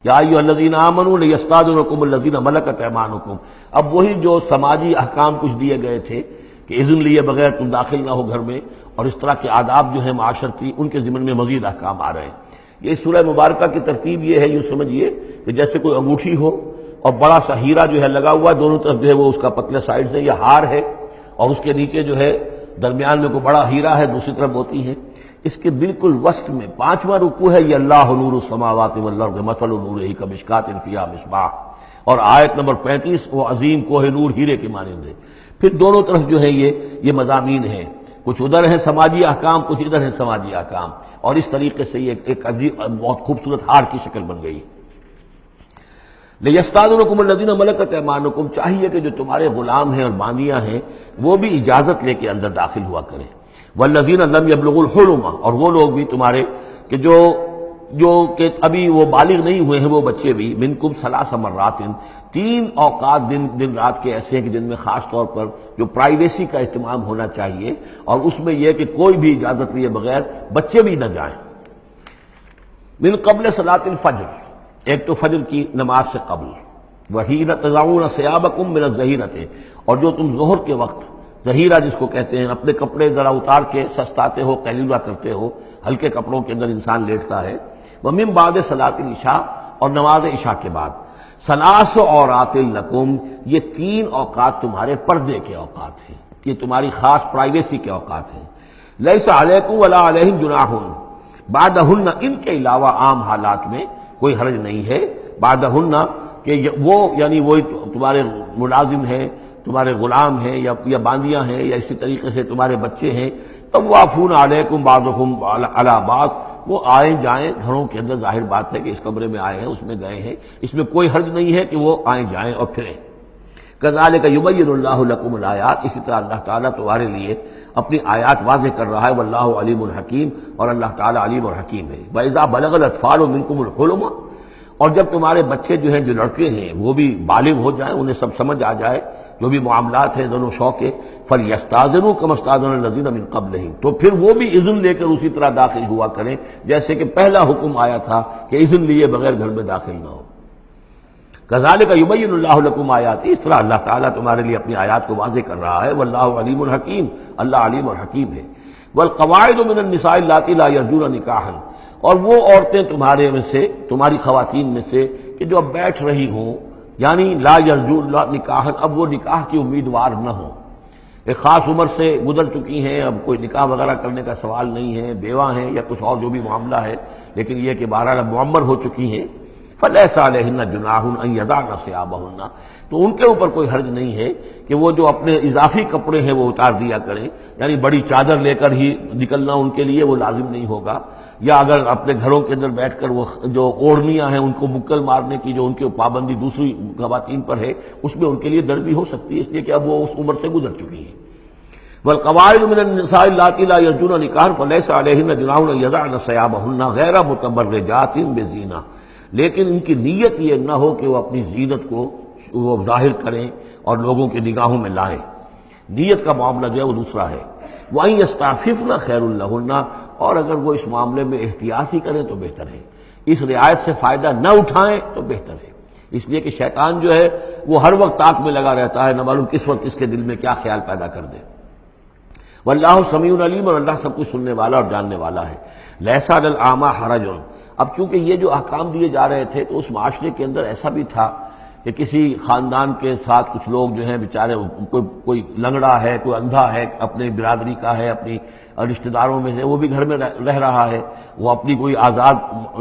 یا ایھا الذین آمنوا لیستاذنکم الذین ملکت ایمانکم، اب وہی جو سماجی احکام کچھ دیے گئے تھے کہ اذن لیے بغیر تم داخل نہ ہو گھر میں، اور اس طرح کے آداب جو ہیں معاشرتی، ان کے ضمن میں مزید احکام آ رہے ہیں۔ یہ سورہ مبارکہ کی ترتیب یہ ہے، یوں سمجھیے کہ جیسے کوئی انگوٹھی ہو اور بڑا سا ہیرا جو ہے لگا ہوا ہے، دونوں طرف جو ہے وہ اس کا پتلے سائڈ سے یہ ہار ہے، اور اس کے نیچے جو ہے درمیان میں کوئی بڑا ہیرا ہے، دوسری طرف ہوتی ہیں۔ اس کے بالکل وسط میں 5واں رکوع ہے، یہ اللہ نور السماوات والارض مثل نورہ کمشکاۃ فیہا مصباح، اور آیت نمبر 35 وہ عظیم کوہ نور ہیرے کے مانند ہے۔ پھر دونوں طرف جو ہے یہ مضامین ہیں، کچھ ادھر ہیں سماجی احکام، کچھ ادھر ہیں سماجی احکام، اور اس طریقے سے یہ ایک عجیب بہت خوبصورت ہار کی شکل بن گئی۔ لیستاذنکم الذین ملکت ایمانکم، چاہیے کہ جو تمہارے غلام ہیں اور باندیاں ہیں وہ بھی اجازت لے کے اندر داخل ہوا کریں۔ والذین لم یبلغوا الحلم، اور وہ لوگ بھی تمہارے کہ جو کہ ابھی وہ بالغ نہیں ہوئے ہیں، وہ بچے بھی، منکم ثلاث مرات، 3 اوقات دن رات کے ایسے ہیں کہ جن میں خاص طور پر جو پرائیویسی کا اہتمام ہونا چاہیے، اور اس میں یہ کہ کوئی بھی اجازت لیے بغیر بچے بھی نہ جائیں۔ من قبل صلاۃ الفجر، ایک تو فجر کی نماز سے قبل، وحین تضعون ثیابکم من الظہیرۃ، اور جو تم ظہر کے وقت ظہیرہ جس کو کہتے ہیں، اپنے کپڑے ذرا اتار کے سستاتے ہو، قیلولہ کرتے ہو، ہلکے کپڑوں کے اندر انسان لیٹتا ہے۔ ومن بعد صلاۃ العشاء، اور نماز عشاء کے بعد۔ ثلاث عورات لکم، یہ 3 اوقات تمہارے پردے کے اوقات ہیں، یہ تمہاری خاص پرائیویسی کے اوقات ہیں۔ لیس علیکم ولا علیہم جناح بعدہن، ان کے علاوہ عام حالات میں کوئی حرج نہیں ہے، بعدہن کہ وہ یعنی وہی تمہارے ملازم ہیں، تمہارے غلام ہیں یا باندیاں ہیں، یا اسی طریقے سے تمہارے بچے ہیں۔ طوافون علیکم بعضکم علی بعض، وہ آئیں جائیں گھروں کے اندر، ظاہر بات ہے کہ اس کمرے میں آئے ہیں، اس میں گئے ہیں، اس میں کوئی حرج نہیں ہے کہ وہ آئیں جائیں اور پھریں۔ کذالک یبین اللہ لکم الآیات، اسی طرح اللہ تعالیٰ تمہارے لیے اپنی آیات واضح کر رہا ہے، واللہ علیم الحکیم، اور اللہ تعالیٰ علیم اور حکیم ہے۔ وَإِذَا بَلَغَ الْأَطْفَالُ مِنْكُمُ الْحُلُمَ، اور جب تمہارے بچے جو ہیں، جو لڑکے ہیں، وہ بھی بالغ ہو جائیں، انہیں سب سمجھ آ جائے، جو بھی معاملات ہیں دونوں شوق کے، فَلْيَسْتَأْذِنُوا كَمَا اسْتَأْذَنَ الَّذِينَ مِنْ قَبْلِهِمْ، تو پھر وہ بھی اذن لے کر اسی طرح داخل ہوا کریں جیسے کہ پہلا حکم آیا تھا کہ اذن لیے بغیر گھر میں داخل نہ ہو۔ کذالک یبین اللہ لکم آیاتہ، اس طرح اللہ تعالیٰ تمہارے لیے اپنی آیات کو واضح کر رہا ہے۔ واللہ علیم الحکیم، اللہ علیم اور حکیم ہے۔ والقواعد من النساء اللاتی لا یرجون نکاحا، اور وہ عورتیں تمہارے میں سے، تمہاری خواتین میں سے کہ جو اب بیٹھ رہی ہوں، یعنی لا یرجون نکاحا، اب وہ نکاح کی امیدوار نہ ہوں، ایک خاص عمر سے گزر چکی ہیں، اب کوئی نکاح وغیرہ کرنے کا سوال نہیں ہے، بیوہ ہیں یا کچھ اور جو بھی معاملہ ہے، لیکن یہ کہ بہرحال اب معمر ہو چکی ہیں۔ فَلَيْسَ عَلَيْهِنَّ جُنَاحٌ أَن يَضَعْنَ ثِيَابَهُنَّ، تو ان کے اوپر کوئی حرج نہیں ہے کہ وہ جو اپنے اضافی کپڑے ہیں وہ اتار دیا کریں، یعنی بڑی چادر لے کر ہی نکلنا ان کے لیے وہ لازم نہیں ہوگا، یا اگر اپنے گھروں کے اندر بیٹھ کر وہ جو اوڑھنیاں ہیں ان کو مکل مارنے کی جو ان کی پابندی دوسری خواتین پر ہے، اس میں ان کے لیے درد بھی ہو سکتی ہے، اس لیے کہ اب وہ اس عمر سے گزر چکی ہیں۔ والقواعد من النساء اللاتی لا یرجون نکاحا فلیس علیہن جناح ان یضعن ثیابہن غیر متبرجات بزینہ، لیکن ان کی نیت یہ نہ ہو کہ وہ اپنی زینت کو وہ ظاہر کریں اور لوگوں کی نگاہوں میں لائیں، نیت کا معاملہ جو ہے وہ دوسرا ہے۔ وَأَن يَسْتَعْفِفْنَ خَيْرٌ لَهُنَّ، اور اگر وہ اس معاملے میں احتیاط ہی کریں تو بہتر ہے، اس رعایت سے فائدہ نہ اٹھائیں تو بہتر ہے، اس لیے کہ شیطان جو ہے وہ ہر وقت طاق میں لگا رہتا ہے، نہ معلوم کس وقت کس کے دل میں کیا خیال پیدا کر دے۔ واللہ سمیع علیم، اور اللہ سب کچھ سننے والا اور جاننے والا ہے۔ لیس علی الاعمی حرج، اب چونکہ یہ جو احکام دیے جا رہے تھے تو اس معاشرے کے اندر ایسا بھی تھا کہ کسی خاندان کے ساتھ کچھ لوگ جو ہیں بیچارے، کوئی لنگڑا ہے، کوئی اندھا ہے، اپنے برادری کا ہے، اپنی رشتہ داروں میں سے، وہ بھی گھر میں رہ رہا ہے، وہ اپنی کوئی آزاد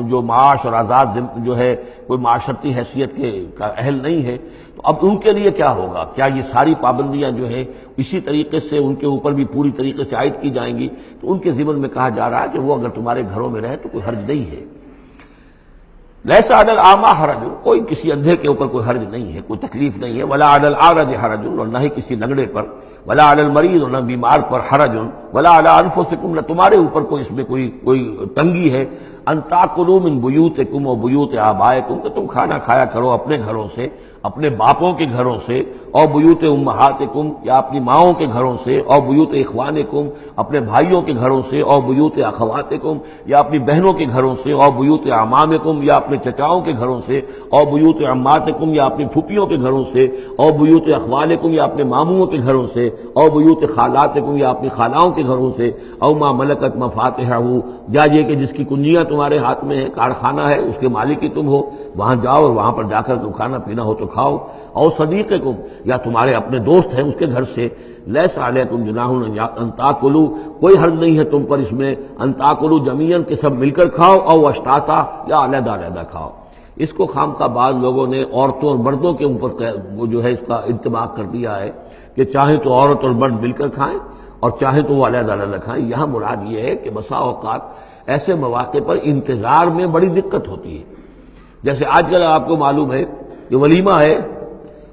جو معاش اور آزاد جو ہے کوئی معاشرتی حیثیت کا اہل نہیں ہے، تو اب ان کے لیے کیا ہوگا؟ کیا یہ ساری پابندیاں جو ہیں اسی طریقے سے ان کے اوپر بھی پوری طریقے سے عائد کی جائیں گی؟ تو ان کے ضمن میں کہا جا رہا ہے کہ وہ اگر تمہارے گھروں میں رہے تو کوئی حرج نہیں ہے۔ لیس علی الاعمی حرج، کوئی کسی اندھے کے اوپر کوئی حرج نہیں ہے، کوئی تکلیف نہیں ہے۔ ولا علی الاعرج حرج، اور نہ ہی کسی لنگڑے پر، ولا علی المریض، اور نہ بیمار پر حرج، ولا علی انفسکم، نہ تمہارے اوپر کوئی اس میں کوئی تنگی ہے، ان تاکلوا من بیوتکم و بیوت آبائکم، کہ تم کھانا کھایا کرو اپنے گھروں سے، اپنے باپوں کے گھروں سے، اور بیوت امہاتکم یا اپنی ماؤں کے گھروں سے، اور بیوت اخوانکم اپنے بھائیوں کے گھروں سے، اور بیوت اخواتکم یا اپنی بہنوں کے گھروں سے، اور بیوت اعمامکم یا اپنے چچاؤں کے گھروں سے، اور بیوت عماتکم یا اپنی پھوپھیوں کے گھروں سے، اور بیوت اخوالکم یا اپنے ماموں کے گھروں سے، اور بیوت خالاتکم یا اپنی خالاؤں کے گھروں سے، او ما ملکت مفاتحہ یا یہ کہ جس کی کنجیاں تمہارے ہاتھ میں ہے، کارخانہ ہے، اس کے مالک ہی تم ہو، وہاں جاؤ اور وہاں پر جا کر تم کھانا پینا ہو تو کھاؤ، اور صدیقکم یا تمہارے اپنے دوست ہیں اس کے گھر سے، لیس علیکم جناح ان تاکلوا کوئی حرج نہیں ہے تم پر اس میں، ان تاکلوا جمیعا کہ سب مل کر کھاؤ، او اشتاتا یا علیحدہ علیحدہ کھاؤ۔ اس کو خامخواہ بعض لوگوں نے عورتوں اور مردوں کے اوپر وہ جو ہے اس کا انطباق کر دیا ہے کہ چاہے تو عورت اور مرد مل کر کھائیں اور چاہے تو وہ علیحدہ علیحدہ کھائیں۔ یہاں مراد یہ ہے کہ بسا اوقات ایسے مواقع پر انتظار میں بڑی دقت ہوتی ہے، جیسے آج کل آپ کو معلوم ہے کہ ولیمہ ہے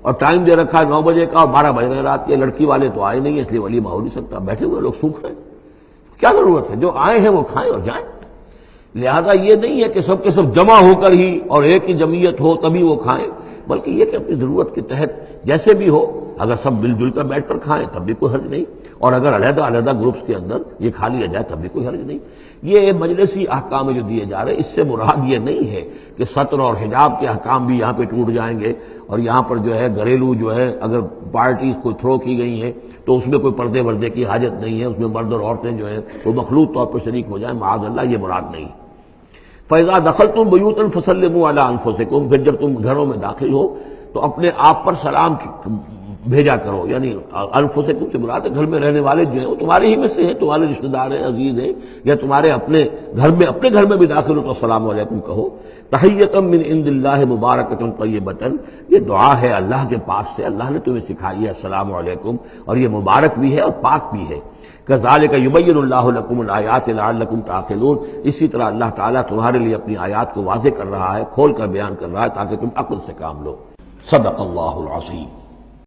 اور ٹائم دے رکھا ہے 9 بجے کا اور 12 بج رہے رات کے، لڑکی والے تو آئے نہیں ہیں اس لیے ولیمہ ہو نہیں سکتا، بیٹھے ہوئے لوگ سوکھ رہے ہیں، کیا ضرورت ہے؟ جو آئے ہیں وہ کھائیں اور جائیں۔ لہذا یہ نہیں ہے کہ سب کے سب جمع ہو کر ہی اور ایک ہی جمعیت ہو تبھی وہ کھائیں، بلکہ یہ کہ اپنی ضرورت کے تحت جیسے بھی ہو، اگر سب مل جل کر بیٹھ کر کھائیں تب بھی کوئی حرج نہیں، اور اگر علیحدہ علیحدہ گروپس کے اندر یہ کھا لیا جائے تب بھی کوئی حرج نہیں۔ یہ مجلسی احکام جو دیے جا رہے ہیں اس سے مراد یہ نہیں ہے کہ ستر اور حجاب کے احکام بھی یہاں پہ ٹوٹ جائیں گے، اور یہاں پر جو ہے گھریلو جو ہے اگر پارٹیز کو تھرو کی گئی ہیں تو اس میں کوئی پردے وردے کی حاجت نہیں ہے، اس میں مرد اور عورتیں جو ہیں وہ مخلوط طور پر شریک ہو جائیں، معاذ اللہ، یہ مراد نہیں۔ فَإِذَا دَخَلْتُمْ بُيُوتًا فَسَلِّمُوا عَلَىٰ أَنفُسِكُمْ پھر جب تم گھروں میں داخل ہو تو اپنے آپ پر سلام بھیجا کرو، یعنی انفسکم سے مراد ہے گھر میں رہنے والے جو ہیں وہ تمہارے ہی میں سے ہیں، تمہارے رشتہ دار ہیں، عزیز ہیں، یا تمہارے اپنے گھر میں بھی داخل ہو تو السلام علیکم کہو۔ تحیۃ من عند اللہ مبارکۃ طیبۃ، یہ دعا ہے اللہ کے پاس سے، اللہ نے تمہیں سکھائی ہے السلام علیکم، اور یہ مبارک بھی ہے اور پاک بھی ہے۔ کذالک یبین اللہ لکم الآیات لعلکم تعقلون، اسی طرح اللہ تعالیٰ تمہارے لیے اپنی آیات کو واضح کر رہا ہے، کھول کر بیان کر رہا ہے تاکہ تم عقل سے کام لو۔ صدق اللہ العظیم۔